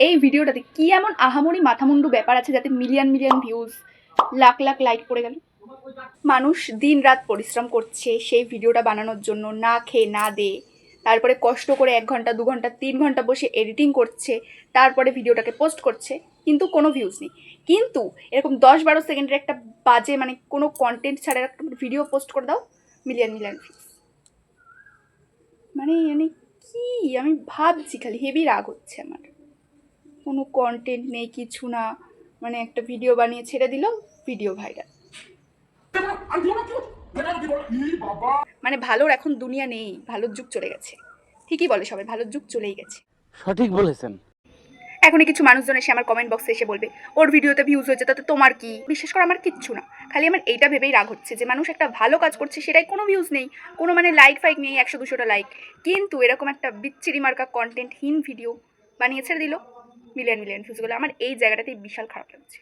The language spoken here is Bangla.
এই ভিডিওটাতে কি এমন আহামরি মাথামুন্ডু ব্যাপার আছে যাতে million million views, lakh lakh like পড়ে গেল? মানুষ দিন রাত পরিশ্রম করছে সেই ভিডিওটা বানানোর জন্য, না খেয়ে না দে, তারপরে কষ্ট করে 1 ঘন্টা 2 ঘন্টা 3 ঘন্টা বসে এডিটিং করছে, তারপরে ভিডিওটাকে পোস্ট করছে, কিন্তু কোনো ভিউজ নেই। কিন্তু এরকম 10-12 সেকেন্ডের একটা বাজে মানে কোনো কন্টেন্ট ছাড়া একটা ভিডিও পোস্ট করে দাও, মিলিয়ন মিলিয়ন ভিউজ। মানে মানে কি আমি ভাবছি, খালি হেভি রাগ হচ্ছে আমার। কোনো কন্টেন্ট নেই, কিছু না, মানে একটা ভিডিও বানিয়ে ছেড়ে দিল, ভিডিও ভাইরাল। মানে ভালোর এখন দুনিয়া নেই, ভালোর যুগ চলে গেছে। ঠিকই বলে সবাই, ভালোর যুগ চলেই গেছে। সঠিক বলেছেন। এখনই কিছু মানুষজন এসে আমার কমেন্ট বক্সে এসে বলবে ওর ভিডিওতে ভিউজ হয়েছে, তাতে তোমার কি? বিশেষ করে আমার কিচ্ছু না, খালি আমার এইটা ভেবেই রাগ হচ্ছে যে মানুষ একটা ভালো কাজ করছে, সেটাই কোনো ভিউজ নেই, কোনো মানে লাইক ফাইক নেই, 100-200টা লাইক, কিন্তু এরকম একটা বিচ্ছিরি মার্কা কন্টেন্টহীন ভিডিও বানিয়ে ছেড়ে দিল, মিলিয়ন মিলিয়ন ভিউজ গুলো। আমার এই জায়গাটাতেই বিশাল খারাপ লাগছে।